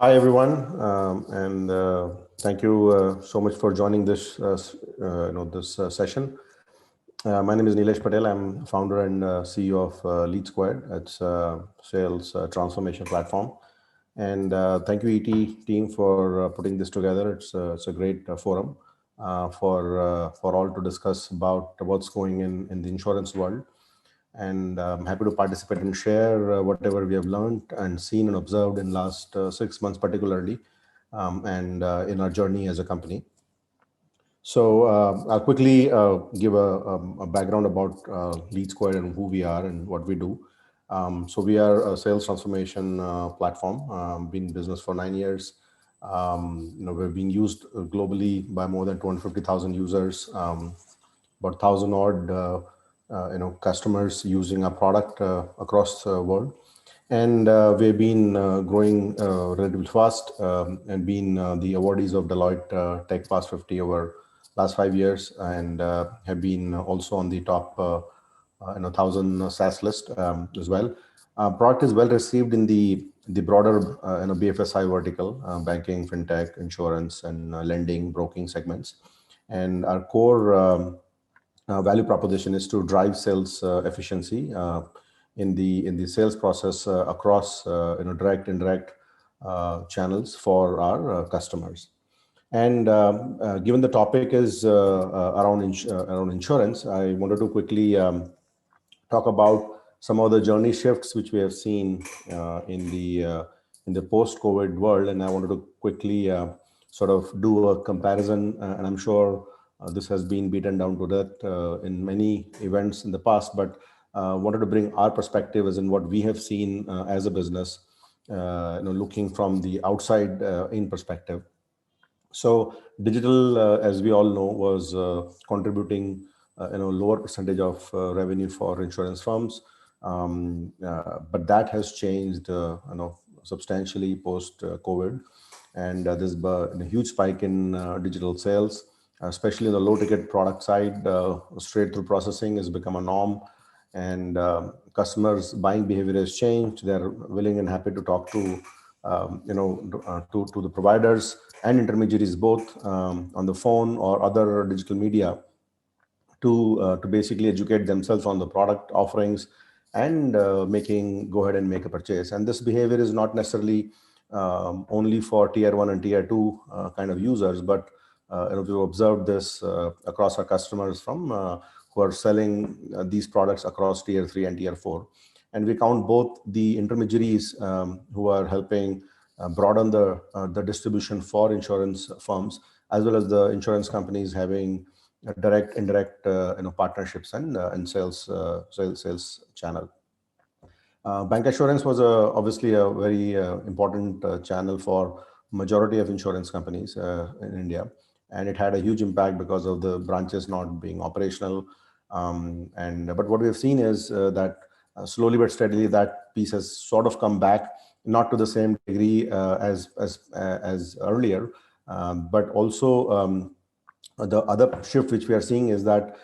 Hi everyone, and thank you so much for joining this session. My name is Nilesh Patel. I'm founder and CEO of LeadSquared. It's a sales transformation platform. And thank you, ET team, for putting this together. It's a great forum for all to discuss about what's going in the insurance world. And I'm happy to participate and share whatever we have learned and seen and observed in last 6 months, particularly, and in our journey as a company. So I'll quickly give a background about LeadSquared and who we are and what we do. So we are a sales transformation platform, been in business for 9 years. We're being used globally by more than 250,000 users, about 1,000 odd customers using our product across the world. And we've been growing relatively fast and been the awardees of Deloitte Tech Fast 50 over last 5 years, and have been also on the top 1,000 SaaS list as well. Product is well received in the broader BFSI vertical, banking, fintech, insurance, and lending, broking segments. And our core value proposition is to drive sales efficiency in the sales process across direct, indirect channels for our customers. And given the topic is around insurance, I wanted to quickly talk about some of the journey shifts which we have seen in the post-COVID world, and I wanted to quickly sort of do a comparison. And I'm sure this has been beaten down to death in many events in the past, but wanted to bring our perspective as in what we have seen as a business, looking from the outside in perspective. So digital, as we all know, was contributing lower percentage of revenue for insurance firms, but that has changed substantially post COVID, and there's been a huge spike in digital sales, especially on the low ticket product side. Straight through processing has become a norm, and customers' buying behavior has changed. They're willing and happy to talk to to the providers and intermediaries, both on the phone or other digital media, to basically educate themselves on the product offerings and making go ahead and make a purchase. And this behavior is not necessarily only for tier 1 and tier 2 kind of users, but we've observed this across our customers from who are selling these products across tier 3 and tier 4. And we count both the intermediaries who are helping broaden the distribution for insurance firms, as well as the insurance companies having direct, indirect partnerships and sales channel. Bank assurance was obviously a very important channel for majority of insurance companies in India, and it had a huge impact because of the branches not being operational. But what we have seen is that slowly but steadily that piece has sort of come back, not to the same degree as earlier, but also the other shift which we are seeing is that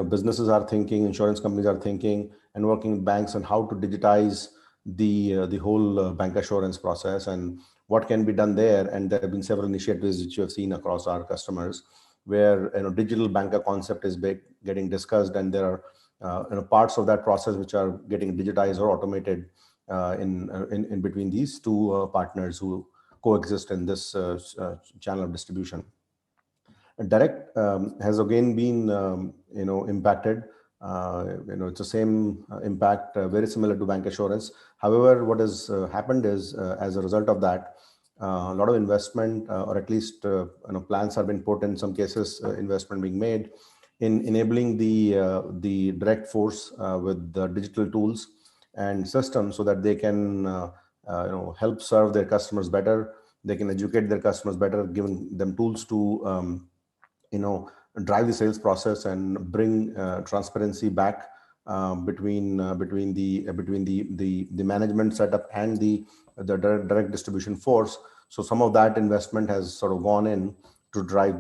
businesses are thinking, insurance companies are thinking, and working with banks on how to digitize the whole bank assurance process and what can be done there. And there have been several initiatives which you have seen across our customers, where digital banker concept is getting discussed, and there are parts of that process which are getting digitized or automated in between these two partners who coexist in this channel of distribution. Direct has again been impacted. It's the same impact, very similar to bank assurance. However, what has happened is, as a result of that, a lot of investment, or at least plans have been put, in some cases investment being made in enabling the direct force with the digital tools and systems, so that they can help serve their customers better. They can educate their customers better, giving them tools to drive the sales process and bring transparency back between the management setup and the direct distribution force. So some of that investment has sort of gone in to drive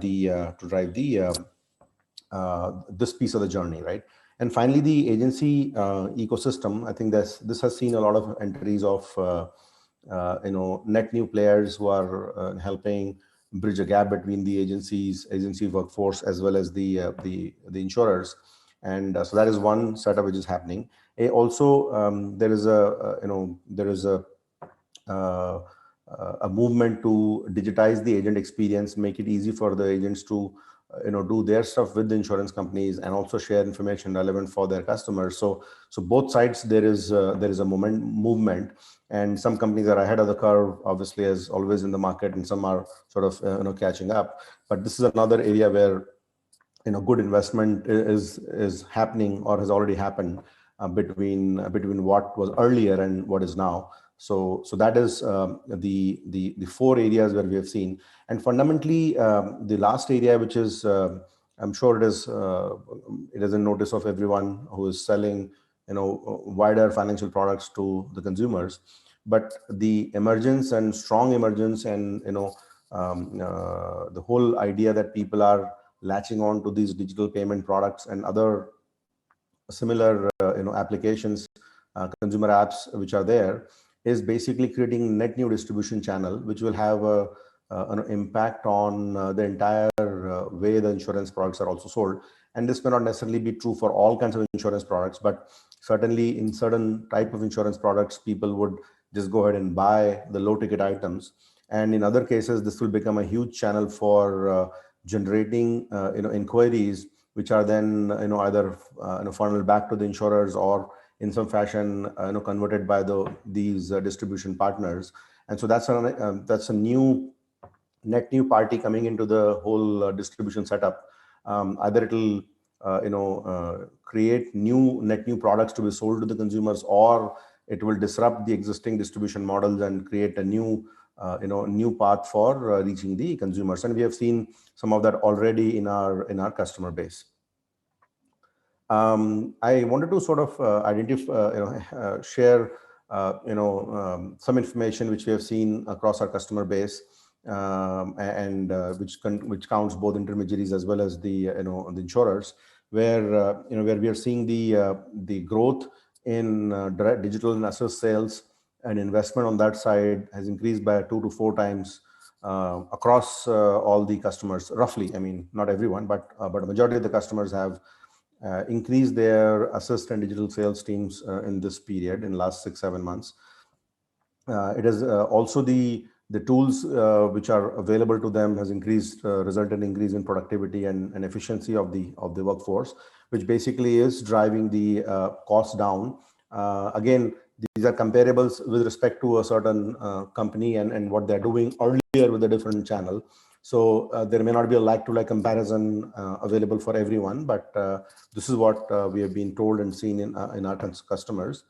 this piece of the journey, right? And finally, the agency ecosystem. I think this has seen a lot of entries of net new players who are helping bridge a gap between the agency workforce as well as the insurers. And so that is one setup which is happening. Also, there is uh, a movement to digitize the agent experience, make it easy for the agents to do their stuff with the insurance companies and also share information relevant for their customers. So both sides, there is a movement, and some companies are ahead of the curve, obviously, as always in the market, and some are sort of catching up. But this is another area where good investment is happening or has already happened, between what was earlier and what is now. So that is the four areas where we have seen. And fundamentally, the last area, which is, I'm sure it is in notice of everyone who is selling wider financial products to the consumers, but the emergence and strong emergence and the whole idea that people are latching on to these digital payment products and other similar applications, consumer apps which are there, is basically creating net new distribution channel, which will have an impact on the entire way the insurance products are also sold. And this may not necessarily be true for all kinds of insurance products, but certainly in certain type of insurance products, people would just go ahead and buy the low ticket items. And in other cases, this will become a huge channel for generating inquiries, which are then either funneled back to the insurers or in some fashion converted by these distribution partners. And so that's a net new party coming into the whole distribution setup. Either it'll create net new products to be sold to the consumers, or it will disrupt the existing distribution models and create a new path for reaching the consumers. And we have seen some of that already in our customer base. I wanted to sort of share some information which we have seen across our customer base, and which counts both intermediaries as well as the insurers, where we are seeing the growth in direct digital and assist sales, and investment on that side has increased by 2 to 4 times across all the customers, roughly. I mean, not everyone, but a majority of the customers have increased their assist and digital sales teams in this period, in last 6-7 months. It is also the tools which are available to them has resulted in increase in productivity and efficiency of the workforce, which basically is driving the cost down. Again, these are comparables with respect to a certain company and what they're doing earlier with a different channel. So there may not be a like-to-like comparison available for everyone, but this is what we have been told and seen in our customers.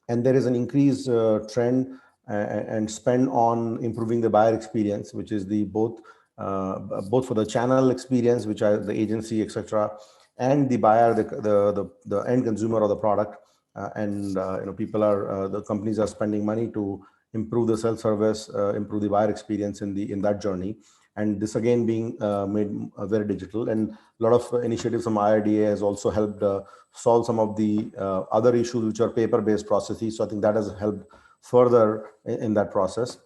And there is an increased trend and spend on improving the buyer experience, which is both for the channel experience, which are the agency, etc., and the buyer, the end consumer of the product. The companies are spending money to improve the self-service, improve the buyer experience in that journey. And this again being made very digital, and a lot of initiatives from IRDA has also helped solve some of the other issues which are paper-based processes. So I think that has helped further in that process.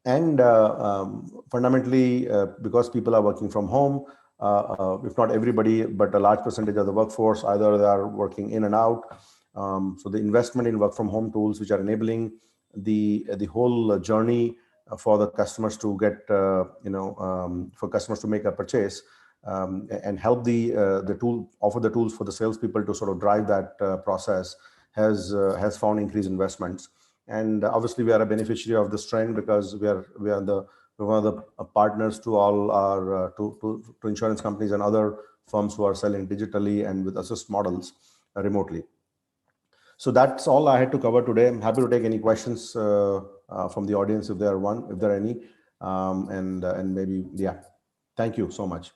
And fundamentally, because people are working from home, if not everybody, but a large percentage of the workforce, either they are working in and out. So the investment in work from home tools, which are enabling the whole journey for the customers to get, for customers to make a purchase, and help offer the tools for the salespeople to sort of drive that process, has found increased investments. And obviously, we are a beneficiary of this trend because we're one of the partners to all our to insurance companies and other firms who are selling digitally and with assist models remotely. So that's all I had to cover today. I'm happy to take any questions from the audience if there are any, and maybe, yeah. Thank you so much.